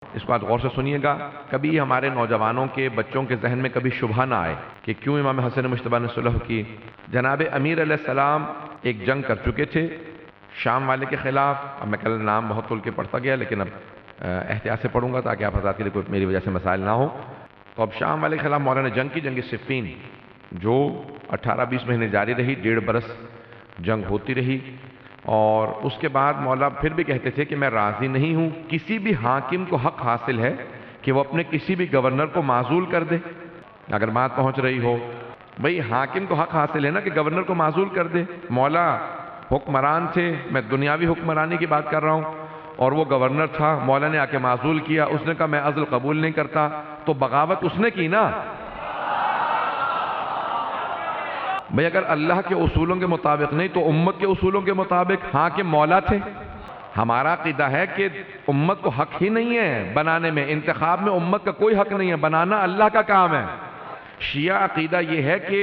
اس کو آج غور سے سنیے گا، کبھی ہمارے نوجوانوں کے بچوں کے ذہن میں کبھی شبہ نہ آئے کہ کیوں امام حسن مجتبیٰ نے صلح کی۔ جناب امیر علیہ السلام ایک جنگ کر چکے تھے شام والے کے خلاف۔ اب میں کل نام بہت کھل کے پڑھتا گیا، لیکن اب احتیاط سے پڑھوں گا تاکہ آپ حضرات کے لیے کوئی میری وجہ سے مسائل نہ ہو۔ تو اب شام والے کے خلاف مولا نے جنگ کی، جنگ صفین، جو 18-20 مہینے جاری رہی، 1.5 برس جنگ ہوتی رہی۔ اور اس کے بعد مولا پھر بھی کہتے تھے کہ میں راضی نہیں ہوں، کسی بھی حاکم کو حق حاصل ہے کہ وہ اپنے کسی بھی گورنر کو معزول کر دے۔ اگر بات پہنچ رہی ہو، بھئی حاکم کو حق حاصل ہے نا کہ گورنر کو معزول کر دے۔ مولا حکمران تھے، میں دنیاوی حکمرانی کی بات کر رہا ہوں، اور وہ گورنر تھا، مولا نے آ کے معزول کیا، اس نے کہا میں عزل قبول نہیں کرتا، تو بغاوت اس نے کی نا۔ بھئی اگر اللہ کے اصولوں کے مطابق نہیں تو امت کے اصولوں کے مطابق حاکم مولا تھے۔ ہمارا عقیدہ ہے کہ امت کو حق ہی نہیں ہے بنانے میں، انتخاب میں امت کا کوئی حق نہیں ہے، بنانا اللہ کا کام ہے۔ شیعہ عقیدہ یہ ہے کہ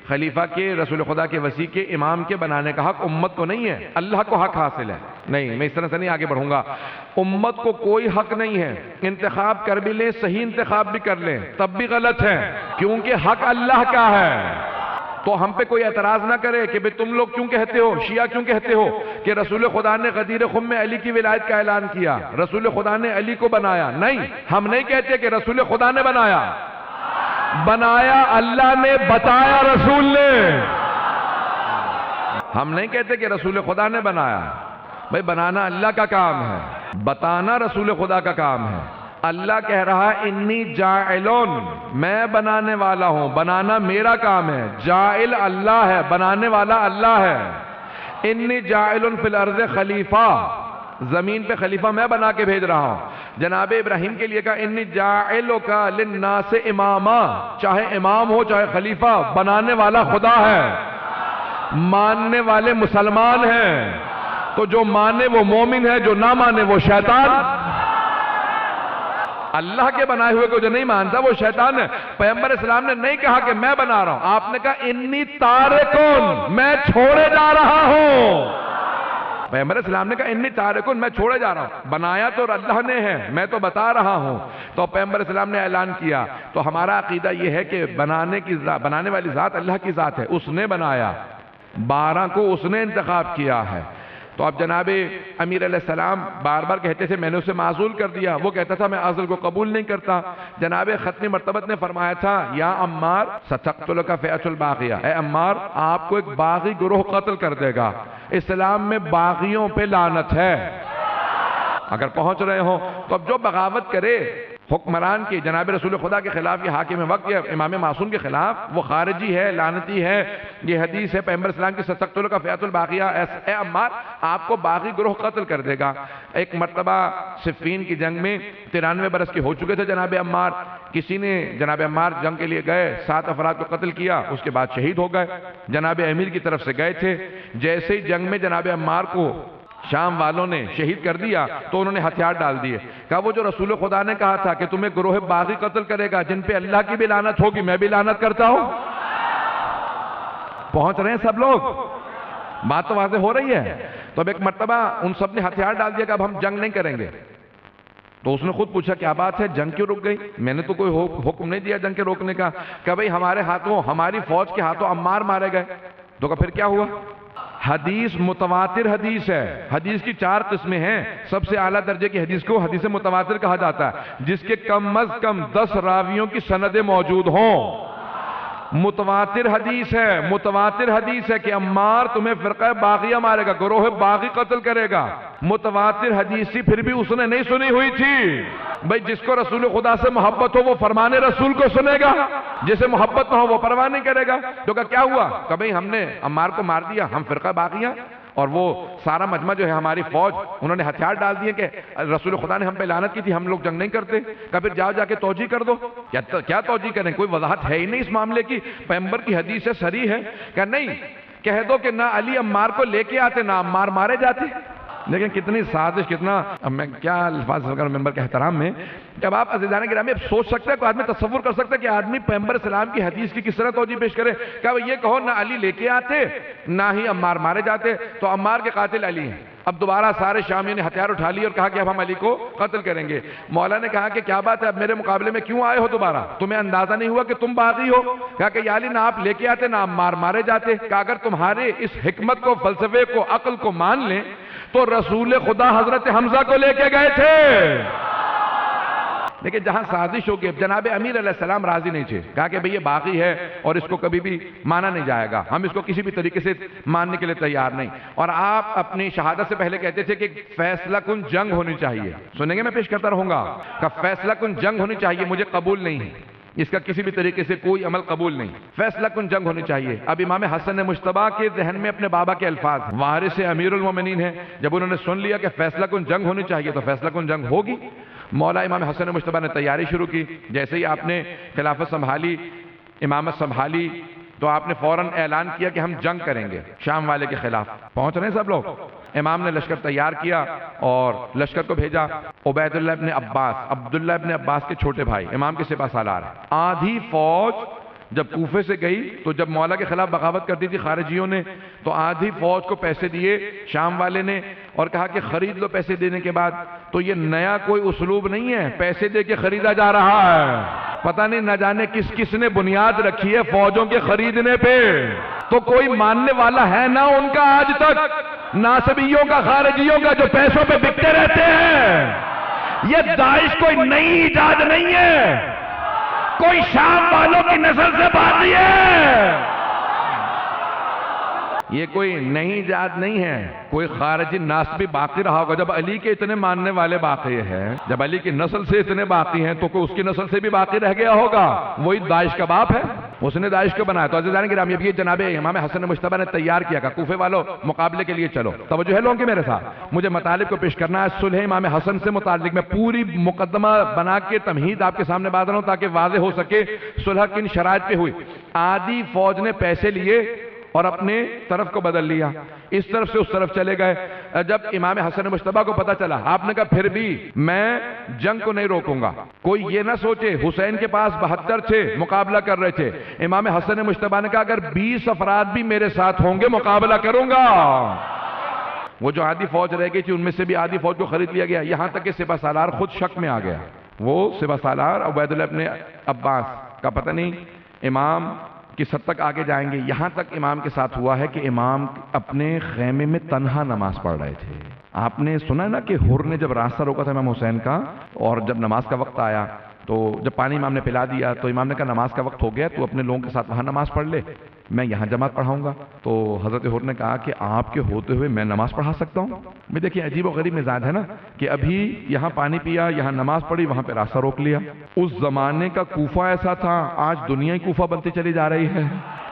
خلیفہ کے، رسول خدا کے وصی کے، امام کے بنانے کا حق امت کو نہیں ہے، اللہ کو حق حاصل ہے۔ نہیں، میں اس طرح سے نہیں آگے بڑھوں گا۔ امت کو کوئی حق نہیں ہے، انتخاب کر بھی لیں، صحیح انتخاب بھی کر لیں، تب بھی غلط ہے، کیونکہ حق اللہ کا ہے۔ تو ہم پہ کوئی اعتراض نہ کرے کہ تم لوگ کیوں کہتے ہو، شیعہ کیوں کہتے ہو کہ رسول خدا نے غدیر خم میں علی کی ولایت کا اعلان کیا، رسول خدا نے علی کو بنایا۔ نہیں، ہم نہیں کہتے کہ رسول خدا نے بنایا، بنایا اللہ نے، بتایا رسول نے۔ ہم نہیں کہتے کہ رسول خدا نے بنایا، بھئی بنانا اللہ کا کام ہے، بتانا رسول خدا کا کام ہے۔ اللہ کہہ رہا ہے انی جاعلون، میں بنانے والا ہوں، بنانا میرا کام ہے، جاعل اللہ ہے، بنانے والا اللہ ہے۔ انی جاعلون فی الارض خلیفہ، زمین پہ خلیفہ میں بنا کے بھیج رہا ہوں۔ جناب ابراہیم کے لیے کہا انی جاعلک للناس اماما، چاہے امام ہو چاہے خلیفہ، بنانے والا خدا ہے، ماننے والے مسلمان ہیں، تو جو مانے وہ مومن ہے، جو نہ مانے وہ شیطان۔ اللہ کے بنائے ہوئے کو جو نہیں مانتا وہ شیطان ہے۔ پیغمبر اسلام نے نہیں کہا کہ میں بنا رہا ہوں، آپ نے کہا انی تارکن، میں چھوڑے جا رہا ہوں۔ پیغمبر اسلام نے کہا انی تارکن، میں چھوڑے جا رہا ہوں، بنایا تو اللہ نے ہے، میں تو بتا رہا ہوں۔ تو پیغمبر اسلام نے اعلان کیا۔ تو ہمارا عقیدہ یہ ہے کہ بنانے والی ذات اللہ کی ذات ہے، اس نے بنایا، 12 کو اس نے انتخاب کیا ہے۔ تو اب جناب امیر علیہ السلام بار بار کہتے تھے میں نے اسے معزول کر دیا، وہ کہتا تھا میں عزل کو قبول نہیں کرتا۔ جناب ختمی مرتبت نے فرمایا تھا یا عمار ستقتلک فئۃ الباغیہ، اے عمار آپ کو ایک باغی گروہ قتل کر دے گا۔ اسلام میں باغیوں پہ لعنت ہے۔ اگر پہنچ رہے ہوں تو اب جو بغاوت کرے حکمران کی، جناب رسول خدا کے خلاف یا حاکم وقت یا امام معصوم کے خلاف، وہ خارجی ہے، لعنتی ہے۔ یہ حدیث ہے پیغمبر اسلام کی ستقتلک فئۃ الباغیہ، اے عمار آپ کو باغی گروہ قتل کر دے گا۔ ایک مرتبہ صفین کی جنگ میں 93 برس کے ہو چکے تھے جناب عمار، کسی نے جناب عمار جنگ کے لیے گئے، 7 افراد کو قتل کیا، اس کے بعد شہید ہو گئے۔ جناب امیر کی طرف سے گئے تھے، جیسے ہی جنگ میں جناب عمار کو شام والوں نے شہید کر دیا تو انہوں نے ہتھیار ڈال دیے، کہا وہ جو رسول خدا نے کہا تھا کہ تمہیں گروہ باغی قتل کرے گا جن پہ اللہ کی بھی لعنت ہوگی، میں بھی لعنت کرتا ہوں۔ پہنچ رہے ہیں سب لوگ؟ بات تو واضح ہو رہی ہے۔ تو اب ایک مرتبہ ان سب نے ہتھیار ڈال دیا کہ اب ہم جنگ نہیں کریں گے۔ تو اس نے خود پوچھا کیا بات ہے، جنگ کیوں رک گئی؟ میں نے تو کوئی حکم نہیں دیا جنگ کے روکنے کا۔ کہ بھئی ہمارے ہاتھوں، ہماری فوج کے ہاتھوں عمار مارے گئے۔ تو کہا پھر کیا ہوا؟ حدیث متواتر حدیث ہے، حدیث کی 4 قسمیں ہیں، سب سے اعلیٰ درجے کی حدیث کو حدیث متواتر کہا جاتا ہے، جس کے کم از کم 10 راویوں کی سندیں موجود ہوں۔ متواتر حدیث ہے، متواتر حدیث ہے کہ عمار تمہیں فرقہ باغیہ مارے گا، گروہ باغی قتل کرے گا۔ متواتر حدیث تھی، پھر بھی اس نے نہیں سنی ہوئی تھی۔ بھئی جس کو رسول خدا سے محبت ہو وہ فرمان رسول کو سنے گا، جسے محبت نہ ہو وہ پرواہ نہیں کرے گا۔ تو کیا ہوا؟ کہ بھئی ہم نے عمار کو مار دیا، ہم فرقہ باغیہ اور وہ سارا مجمع جو ہے ہماری فوج، انہوں نے ہتھیار ڈال دیے کہ رسول خدا نے ہم پہ لعنت کی تھی، ہم لوگ جنگ نہیں کرتے۔ کہ پھر جاؤ جا کے توجیہ کر دو۔ کیا توجیہ کریں؟ کوئی وضاحت ہے ہی نہیں اس معاملے کی، پیغمبر کی حدیث ہے، صریح ہے کہ نہیں، کہہ دو کہ نہ علی عمار کو لے کے آتے، نہ عمار مارے جاتے۔ لیکن کتنی سازش، کتنا، اب میں کیا الفاظ کروں ممبر کے احترام میں، جب آپ عزیزان گرامی اب سوچ سکتے ہیں، کوئی آدمی تصور کر سکتا ہے کہ آدمی پیغمبر اسلام کی حدیث کی کس طرح توجیہ پیش کرے؟ کہ یہ کہو نہ علی لے کے آتے نہ ہی عمار مارے جاتے، تو عمار کے قاتل علی ہیں، اب دوبارہ سارے شامیوں نے ہتھیار اٹھا لیے اور کہا کہ اب ہم علی کو قتل کریں گے۔ مولا نے کہا کہ کیا بات ہے، اب میرے مقابلے میں کیوں آئے ہو دوبارہ؟ تمہیں اندازہ نہیں ہوا کہ تم باغی ہو؟ کہا کہ یا علی نہ آپ لے کے آتے نہ آپ مارے جاتے۔ کہا اگر تمہارے اس حکمت کو، فلسفے کو، عقل کو مان لیں تو رسول خدا حضرت حمزہ کو لے کے گئے تھے۔ لیکن جہاں سازش ہو گئی، جناب امیر علیہ السلام راضی نہیں تھے۔ کہا کہ بھئی یہ باغی ہے اور اس کو کبھی بھی مانا نہیں جائے گا، ہم اس کو کسی بھی طریقے سے ماننے کے لیے تیار نہیں۔ اور آپ اپنی شہادت سے پہلے کہتے تھے کہ فیصلہ کن جنگ ہونی چاہیے۔ سنیں گے میں پیش کرتا رہوں گا کہ فیصلہ کن جنگ ہونی چاہیے، مجھے قبول نہیں ہے، اس کا کسی بھی طریقے سے کوئی عمل قبول نہیں، فیصلہ کن جنگ ہونی چاہیے۔ اب امام حسن مجتبیٰ کے ذہن میں اپنے بابا کے الفاظ، وارث امیر المومنین ہیں، جب انہوں نے سن لیا کہ فیصلہ کن جنگ ہونی چاہیے تو فیصلہ کن جنگ ہوگی۔ مولا امام حسن مجتبیٰ نے تیاری شروع کی۔ جیسے ہی آپ نے خلافت سنبھالی، امامت سنبھالی، تو آپ نے فوراً اعلان کیا کہ ہم جنگ کریں گے شام والے کے خلاف۔ پہنچ رہے ہیں سب لوگ؟ امام نے لشکر تیار کیا اور لشکر کو بھیجا۔ عبید اللہ ابن عباس، عبداللہ ابن عباس کے چھوٹے بھائی، امام کے سپہ سالار۔ آدھی فوج جب کوفے سے گئی تو جب مولا کے خلاف بغاوت کر دی تھی خارجیوں نے، تو آدھی فوج کو پیسے دیے شام والے نے اور کہا کہ خرید لو۔ پیسے دینے کے بعد تو یہ نیا کوئی اسلوب نہیں ہے، پیسے دے کے خریدا جا رہا ہے۔ پتہ نہیں نہ جانے کس کس نے بنیاد رکھی ہے فوجوں کے خریدنے پہ، تو کوئی ماننے والا ہے نہ ان کا آج تک، ناصبیوں کا، خارجیوں کا، جو پیسوں پہ بکتے رہتے ہیں۔ یہ داعش کوئی نئی ایجاد نہیں ہے، کوئی شام والوں کی نسل سے بات نہیں ہے، یہ کوئی نئی ایجاد نہیں ہے۔ کوئی خارجی ناسبی باقی رہا ہوگا۔ جب علی کے اتنے ماننے والے باقی ہیں، جب علی کی نسل سے اتنے باقی ہیں، تو کوئی اس کی نسل سے بھی باقی رہ گیا ہوگا، وہی داعش کا باپ ہے، اس نے داعش کو بنایا۔ تو عزیزان کرام، یہ جناب امام حسن مجتبیٰ نے تیار کیا کہ کوفے والوں مقابلے کے لیے چلو۔ توجہ ہے لوگوں کی میرے ساتھ، مجھے مطالب کو پیش کرنا ہے۔ صلح امام حسن سے متعلق میں پوری مقدمہ بنا کے تمہید آپ کے سامنے باز رہا ہوں تاکہ واضح ہو سکے صلح کن شرائط پہ ہوئی۔ آدھی فوج نے پیسے لیے اور اپنے طرف کو بدل لیا، اس طرف سے اس طرف چلے گئے۔ جب امام حسن مجتبیٰ کو پتا چلا، آپ نے کہا پھر بھی میں جنگ کو نہیں روکوں گا۔ کوئی یہ نہ سوچے، حسین کے پاس 72 تھے، مقابلہ کر رہے تھے۔ امام حسن مجتبیٰ نے کہا اگر 20 افراد بھی میرے ساتھ ہوں گے مقابلہ کروں گا۔ وہ جو آدھی فوج رہ گئی تھی ان میں سے بھی آدھی فوج کو خرید لیا گیا، یہاں تک کہ سپہ سالار خود شک میں آ گیا۔ وہ سپہ سالار عبید اللہ ابن عباس کا پتہ نہیں امام کس حد تک آگے جائیں گے۔ یہاں تک امام کے ساتھ ہوا ہے کہ امام اپنے خیمے میں تنہا نماز پڑھ رہے تھے۔ آپ نے سنا نا کہ حر نے جب راستہ روکا تھا امام حسین کا، اور جب نماز کا وقت آیا تو جب پانی امام نے پلا دیا تو امام نے کہا نماز کا وقت ہو گیا، تو اپنے لوگوں کے ساتھ وہاں نماز پڑھ لے، میں یہاں جماعت پڑھاؤں گا۔ تو حضرت حر نے کہا کہ آپ کے ہوتے ہوئے میں نماز پڑھا سکتا ہوں؟ میں دیکھیے عجیب و غریب مزاج ہے نا، کہ ابھی یہاں پانی پیا، یہاں نماز پڑھی، وہاں پہ راستہ روک لیا۔ اس زمانے کا کوفہ ایسا تھا، آج دنیا ہی کوفہ بنتی چلی جا رہی ہے۔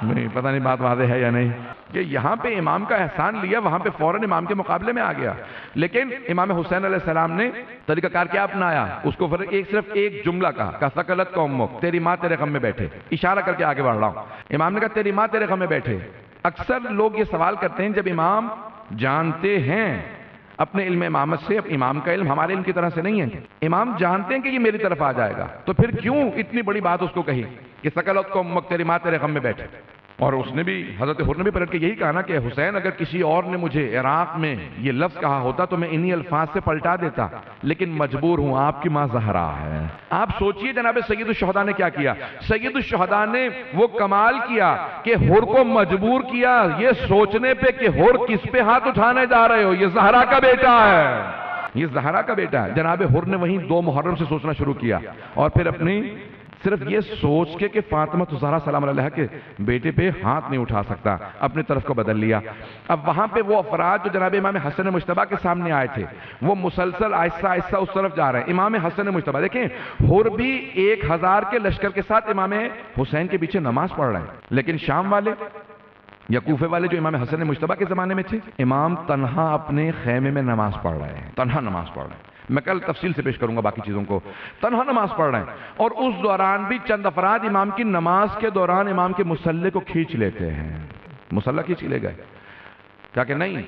نہیں پتہ نہیں بات واضح ہے یا نہیں، کہ یہاں پہ امام کا احسان لیا، وہاں پہ فوراً امام کے مقابلے میں آ گیا۔ لیکن امام حسین علیہ السلام نے طریقہ کار کیا اپنایا؟ اس کو صرف ایک جملہ کہا، ثقلت قومک، تیری ماں تیرے غم میں بیٹھے، اشارہ کر کے آگے بڑھ رہا ہوں۔ امام نے کہا تیری ماں تیرے غم میں بیٹھے۔ اکثر لوگ یہ سوال کرتے ہیں جب امام جانتے ہیں اپنے علم امامت سے، امام کا علم ہمارے علم کی طرح سے نہیں ہے، امام جانتے ہیں کہ یہ میری طرف آ جائے گا، تو پھر کیوں اتنی بڑی بات اس کو کہی کہ ثقلت قومک، تیری ماں تیرے غم میں بیٹھے؟ اور اس نے بھی، حضرت حر نے بھی پلٹ کے یہی کہا نا کہ حسین اگر کسی اور نے مجھے عراق میں یہ لفظ کہا ہوتا تو میں انہی الفاظ سے پلٹا دیتا، لیکن مجبور ہوں، آپ کی ماں زہرا ہے۔ آپ سوچئے جناب سید الشہداء نے کیا کیا؟ سید الشہداء نے وہ کمال کیا کہ حر کو مجبور کیا یہ سوچنے پہ کہ حر کس پہ ہاتھ اٹھانے جا رہے ہو، یہ زہرا کا بیٹا ہے، یہ زہرا کا بیٹا ہے۔ جناب حر نے وہیں 2 محرم سے سوچنا شروع کیا، اور پھر اپنی صرف یہ سوچ کے کہ فاطمہ زہرا سلام علیہ کے بیٹے پہ ہاتھ نہیں اٹھا سکتا، اپنی طرف کو بدل لیا۔ اب وہاں پہ وہ افراد جو جناب امام حسن مجتبیٰ کے سامنے آئے تھے، وہ مسلسل آہستہ آہستہ اس طرف جا رہے ہیں۔ امام حسن مجتبیٰ دیکھیں، حر بھی 1000 کے لشکر کے ساتھ امام حسین کے پیچھے نماز پڑھ رہے ہیں، لیکن شام والے یا کوفے والے جو امام حسن مجتبیٰ کے زمانے میں تھے، امام تنہا اپنے خیمے میں نماز پڑھ رہے ہیں، تنہا نماز پڑھ رہے ہیں۔ میں کل تفصیل سے پیش کروں گا باقی چیزوں کو۔ تنہا نماز پڑھ رہے ہیں، اور اس دوران بھی چند افراد امام کی نماز کے دوران امام کے مصلے کو کھینچ لیتے ہیں، مصلہ کھینچ لے گئے، کہا کہ نہیں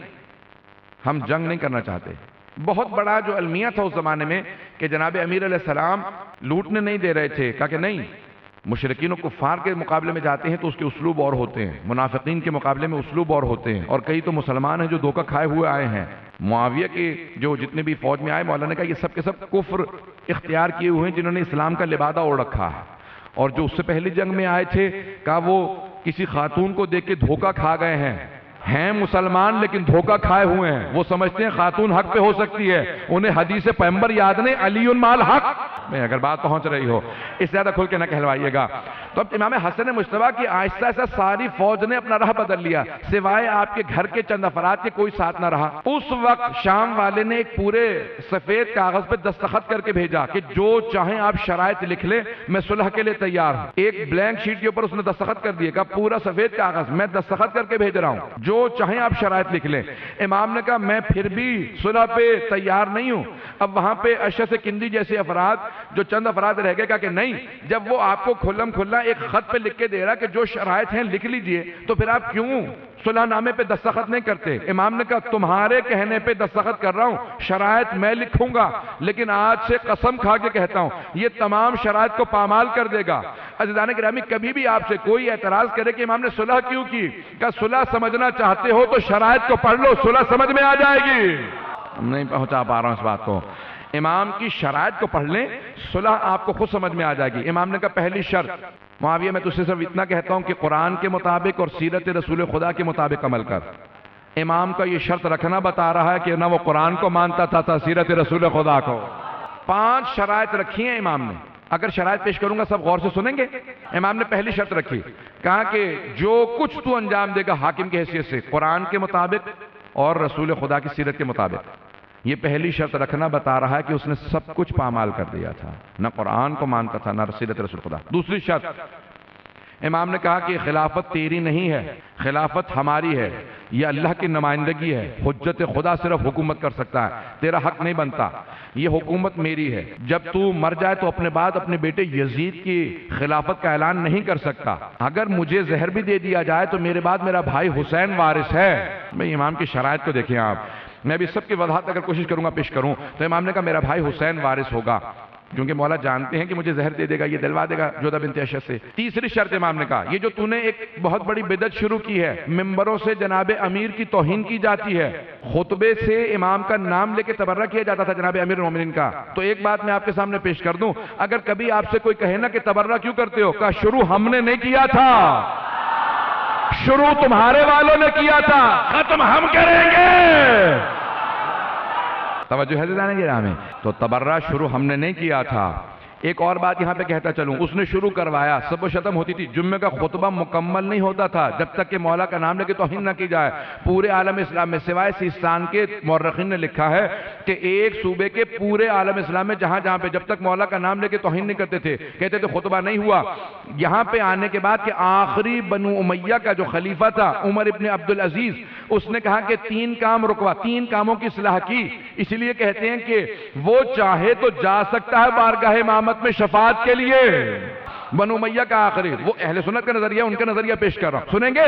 ہم جنگ نہیں کرنا چاہتے۔ بہت بڑا جو المیہ تھا اس زمانے میں کہ جناب امیر علیہ السلام لوٹنے نہیں دے رہے تھے، کہا کہ نہیں مشرکین و کفار کے مقابلے میں جاتے ہیں تو اس کے اسلوب اور ہوتے ہیں، منافقین کے مقابلے میں اسلوب اور ہوتے ہیں، اور کئی تو مسلمان ہیں جو دھوکہ کھائے ہوئے آئے ہیں۔ معاویہ کے جو جتنے بھی فوج میں آئے، مولا نے کہا یہ سب کے سب کفر اختیار کیے ہوئے ہیں، جنہوں نے اسلام کا لبادہ اوڑھ رکھا ہے، اور جو اس سے پہلی جنگ میں آئے تھے کہا وہ کسی خاتون کو دیکھ کے دھوکہ کھا گئے ہیں مسلمان لیکن دھوکہ کھائے ہوئے ہیں، وہ سمجھتے ہیں خاتون حق پہ ہو سکتی ہے، انہیں حدیث پیغمبر یاد نہیں، علی مال حق میں اگر بات پہنچ رہی ہو اس زیادہ کھل کے نہ کہلوائیے گا۔ تو اب امام حسن مجتبیٰ کی آہستہ آہستہ ساری فوج نے اپنا راہ بدل لیا، سوائے آپ کے گھر کے چند افراد کے کوئی ساتھ نہ رہا۔ اس وقت شام والے نے ایک پورے سفید کاغذ پہ دستخط کر کے بھیجا کہ جو چاہیں آپ شرائط لکھ لیں، میں صلح کے لیے تیار ہوں۔ ایک بلینک شیٹ کے اوپر اس نے دستخط کر دیے، کہا پورا سفید کاغذ میں دستخط کر کے بھیج رہا ہوں، جو چاہیں آپ شرائط لکھ لیں۔ امام نے کہا میں پھر بھی صلح پہ تیار نہیں ہوں۔ اب وہاں پہ اشعث کندی جیسے افراد جو چند افراد رہ گئے، کہا کہ نہیں، جب وہ آپ کو کھلم کھلا ایک خط پہ لکھ کے دے رہا کہ جو شرائط ہیں لکھ لیجئے، تو پھر آپ کیوں صلح نامے پہ دستخط نہیں کرتے؟ امام نے کہا تمہارے کہنے پہ دستخط کر رہا ہوں، شرائط میں لکھوں گا، لیکن آج سے قسم کھا کے کہتا ہوں یہ تمام شرائط کو پامال کر دے گا۔ عزیزان گرامی، کبھی بھی آپ سے کوئی اعتراض کرے کہ امام نے صلح کیوں کی، کہ صلح سمجھنا چاہتے ہو تو شرائط کو پڑھ لو، صلح سمجھ میں آ جائے گی۔ ہم نہیں پہنچا پا رہا ہوں اس بات کو۔ امام کی شرائط کو پڑھ لیں، صلح آپ کو خود سمجھ میں آ جائے گی۔ امام نے کہا پہلی شرط، معاویہ میں تجھ سے صرف اتنا کہتا ہوں کہ قرآن کے مطابق اور سیرت رسول خدا کے مطابق عمل کر۔ امام کا یہ شرط رکھنا بتا رہا ہے کہ نہ وہ قرآن کو مانتا تھا سیرت رسول خدا کو۔ 5 شرائط رکھی ہیں امام نے، اگر شرائط پیش کروں گا سب غور سے سنیں گے۔ امام نے پہلی شرط رکھی، کہا کہ جو کچھ تو انجام دے گا حاکم کی حیثیت سے قرآن کے مطابق اور رسول خدا کی سیرت کے مطابق۔ یہ پہلی شرط رکھنا بتا رہا ہے کہ اس نے سب کچھ پامال کر دیا تھا، نہ قرآن کو مانتا تھا نہ سیرت رسول خدا۔ دوسری شرط، امام نے کہا کہ خلافت تیری نہیں ہے، خلافت ہماری ہے، یہ اللہ کی نمائندگی ہے، حجت خدا صرف حکومت کر سکتا ہے، تیرا حق نہیں بنتا، یہ حکومت میری ہے۔ جب تو مر جائے تو اپنے بعد اپنے بیٹے یزید کی خلافت کا اعلان نہیں کر سکتا، اگر مجھے زہر بھی دے دیا جائے تو میرے بعد میرا بھائی حسین وارث ہے۔ بھئی امام کی شرائط کو دیکھیں آپ، میں بھی سب کی وضاحت اگر کوشش کروں گا پیش کروں تو امام نے کہا میرا بھائی حسین وارث ہوگا، کیونکہ مولا جانتے ہیں کہ مجھے زہر دے دے گا، یہ دلوا دے گا جودہ بنت اشعث سے۔ تیسری شرط امام نے کہا یہ جو تو نے ایک بہت بڑی بدعت شروع کی ہے، ممبروں سے جناب امیر کی توہین کی جاتی ہے، خطبے سے امام کا نام لے کے تبرہ کیا جاتا تھا جناب امیر المومنین کا، تو ایک بات میں آپ کے سامنے پیش کر دوں، اگر کبھی آپ سے کوئی کہے نا کہ تبرہ کیوں کرتے ہو، کہا شروع ہم نے نہیں کیا تھا، شروع تمہارے والوں نے کیا تھا، ختم ہم کریں گے۔ توجہ ہے عزیزان گرامی، تو تبرہ شروع ہم نے نہیں کیا تھا۔ ایک اور بات یہاں پہ کہتا چلوں، اس نے شروع کروایا، سب و شتم ہوتی تھی، جمعہ کا خطبہ مکمل نہیں ہوتا تھا جب تک کہ مولا کا نام لے کے توہین نہ کی جائے۔ پورے عالم اسلام میں سوائے سیستان کے مورخین نے لکھا ہے کہ ایک صوبے کے پورے عالم اسلام میں جہاں جہاں پہ جب تک مولا کا نام لے کے توہین نہیں کرتے تھے، کہتے تھے خطبہ نہیں ہوا۔ یہاں پہ آنے کے بعد کہ آخری بنو امیہ کا جو خلیفہ تھا عمر ابن عبدالعزیز، اس نے کہا کہ 3 کام رکوا، 3 کاموں کی اصلاح کی، اس لیے کہتے ہیں کہ وہ چاہے تو جا سکتا ہے بارگاہ امامت میں شفاعت کے لیے۔ بنو امیہ کا آخری، وہ اہل سنت کا نظریہ، ان کا نظریہ پیش کر رہا ہوں، سنیں گے؟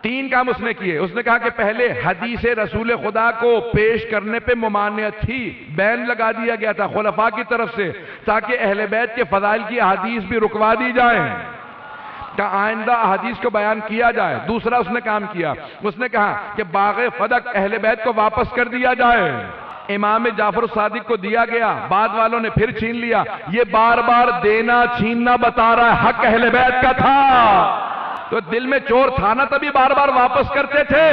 3 کام اس نے کیے۔ اس نے کہا کہ پہلے حدیث رسول خدا کو پیش کرنے پہ ممانعت تھی، بین لگا دیا گیا تھا خلفاء کی طرف سے تاکہ اہل بیت کے فضائل کی احادیث بھی رکوا دی جائیں، کہ آئندہ احادیث کو بیان کیا جائے۔ دوسرا اس نے کام کیا، اس نے کہا کہ باغ فدق اہل بیت کو واپس کر دیا جائے، امام جعفر الصادق کو دیا گیا، بعد والوں نے پھر چھین لیا، یہ بار بار دینا چھیننا بتا رہا ہے حق اہل بیت کا تھا، تو دل میں چور تھا نا تبھی بار بار واپس کرتے تھے۔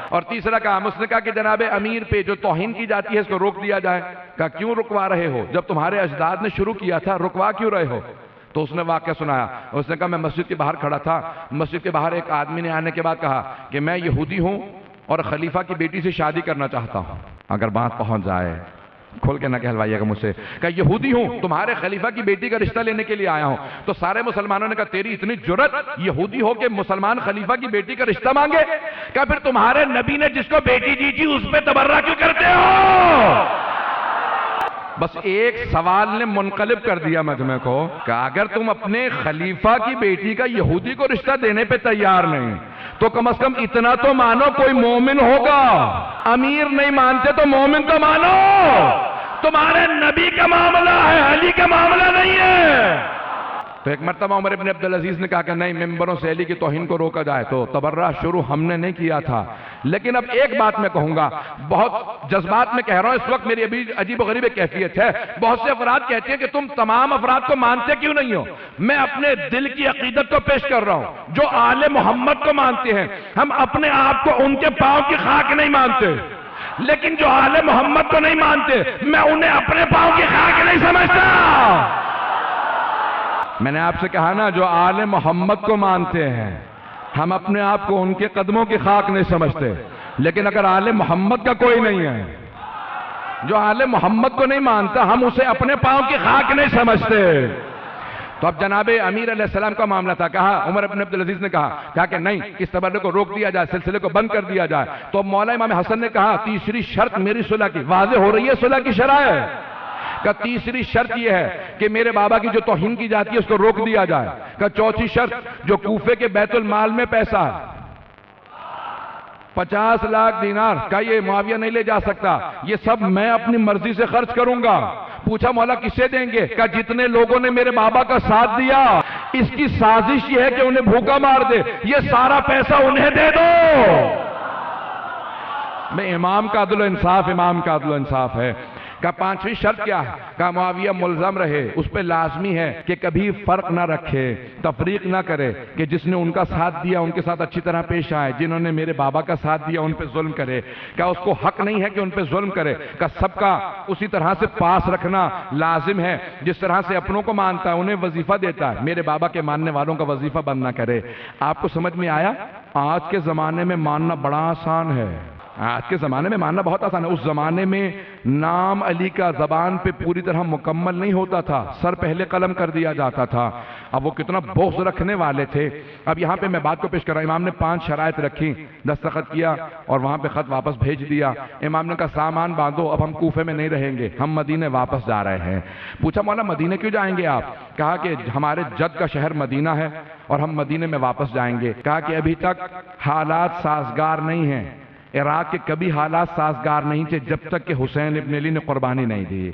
اور تیسرا کام اس نے کہا کہ جناب امیر پہ جو توہین کی جاتی ہے اس کو روک دیا جائے۔ کہا کیوں رکوا رہے ہو، جب تمہارے اجداد نے شروع کیا تھا رکوا کیوں رہے ہو؟ تو اس نے واقعہ سنایا، اس نے کہا میں مسجد کے باہر کھڑا تھا، مسجد کے باہر ایک آدمی نے آنے کے بعد کہا کہ میں یہودی ہوں اور خلیفہ کی بیٹی سے شادی کرنا چاہتا ہوں۔ اگر بات پہنچ جائے کھول کے نہ کہلوائیے گا مجھ سے، کہ یہودی ہوں، تمہارے خلیفہ کی بیٹی کا رشتہ لینے کے لیے آیا ہوں، تو سارے مسلمانوں نے کہا تیری اتنی جرت، یہودی ہو کہ مسلمان خلیفہ کی بیٹی کا رشتہ مانگے؟ کہ پھر تمہارے نبی نے جس کو بیٹی دی تھی اس پہ تبرہ کیوں کرتے ہو؟ بس ایک سوال نے منقلب کر دیا مجمع کو، کہ اگر تم اپنے خلیفہ کی بیٹی کا یہودی کو رشتہ دینے پہ تیار نہیں تو کم از کم اتنا تو مانو کوئی مومن ہوگا، امیر نہیں مانتے تو مومن تو مانو، تمہارے نبی کا معاملہ ہے، علی کا معاملہ نہیں ہے۔ تو ایک مرتبہ عمر ابن عبدالعزیز نے کہا کہ نہیں، ممبروں سے علی کی توہین کو روکا جائے تو تبرہ شروع ہم نے نہیں کیا تھا، لیکن اب ایک بات میں کہوں گا، بہت جذبات میں کہہ رہا ہوں، اس وقت میری ابھی عجیب و غریب ایک کیفیت ہے، بہت سے افراد کہتے ہیں کہ تم تمام افراد کو مانتے کیوں نہیں ہو؟ میں اپنے دل کی عقیدت کو پیش کر رہا ہوں، جو آل محمد کو مانتے ہیں، ہم اپنے آپ کو ان کے پاؤں کی خاک نہیں مانتے، لیکن جو آل محمد کو نہیں مانتے، میں انہیں اپنے پاؤں کی خاک نہیں سمجھتا۔ میں نے آپ سے کہا نا، جو آل محمد کو مانتے ہیں ہم اپنے آپ کو ان کے قدموں کی خاک نہیں سمجھتے، لیکن اگر آل محمد کا کوئی نہیں ہے، جو آل محمد کو نہیں مانتا، ہم اسے اپنے پاؤں کی خاک نہیں سمجھتے۔ تو اب جناب امیر علیہ السلام کا معاملہ تھا، کہا عمر بن عبدالعزیز نے کہا کہ نہیں، اس تبرہ کو روک دیا جائے، سلسلے کو بند کر دیا جائے۔ تو مولا امام حسن نے کہا تیسری شرط میری صلح کی، واضح ہو رہی ہے صلح کی شرائط، کہ تیسری شرط یہ ہے کہ میرے بابا کی جو توہین کی جاتی ہے اس کو روک دیا جائے، کہ چوتھی شرط جو کوفے کے بیت المال میں پیسہ ہے 50 لاکھ دینار کا، یہ معاویہ نہیں لے جا سکتا، یہ سب میں اپنی مرضی سے خرچ کروں گا۔ پوچھا مولا کسے دیں گے؟ کہ جتنے لوگوں نے میرے بابا کا ساتھ دیا، اس کی سازش یہ ہے کہ انہیں بھوکا مار دے، یہ سارا پیسہ انہیں دے دو۔ میں امام کا عدل و انصاف، امام کا عدل و انصاف ہے۔ کہ پانچویں شرط کیا ہے؟ کہ معاویہ ملزم رہے، اس پہ لازمی ہے کہ کبھی فرق نہ رکھے، تفریق نہ کرے، کہ جس نے ان کا ساتھ دیا ان کے ساتھ اچھی طرح پیش آئے، جنہوں نے میرے بابا کا ساتھ دیا ان پہ ظلم کرے، کہ اس کو حق نہیں ہے کہ ان پہ ظلم کرے، کہ سب کا اسی طرح سے پاس رکھنا لازم ہے، جس طرح سے اپنوں کو مانتا ہے انہیں وظیفہ دیتا ہے، میرے بابا کے ماننے والوں کا وظیفہ بند نہ کرے۔ آپ کو سمجھ میں آیا؟ آج کے زمانے میں ماننا بڑا آسان ہے، آج کے زمانے میں ماننا بہت آسان ہے۔ اس زمانے میں نام علی کا زبان پہ پوری طرح مکمل نہیں ہوتا تھا، سر پہلے قلم کر دیا جاتا تھا۔ اب وہ کتنا بغض رکھنے والے تھے۔ اب یہاں پہ میں بات کو پیش کر رہا ہوں، امام نے 5 شرائط رکھی، دستخط کیا اور وہاں پہ خط واپس بھیج دیا۔ امام نے کہا سامان باندھو، اب ہم کوفے میں نہیں رہیں گے، ہم مدینے واپس جا رہے ہیں۔ پوچھا مولا مدینے کیوں جائیں گے آپ؟ کہا کہ ہمارے جد کا شہر مدینہ ہے اور ہم مدینے میں واپس جائیں گے۔ کہا کہ ابھی تک حالات سازگار نہیں ہیں، عراق کے کبھی حالات سازگار نہیں تھے جب تک کہ حسین ابن علی نے قربانی نہیں دی۔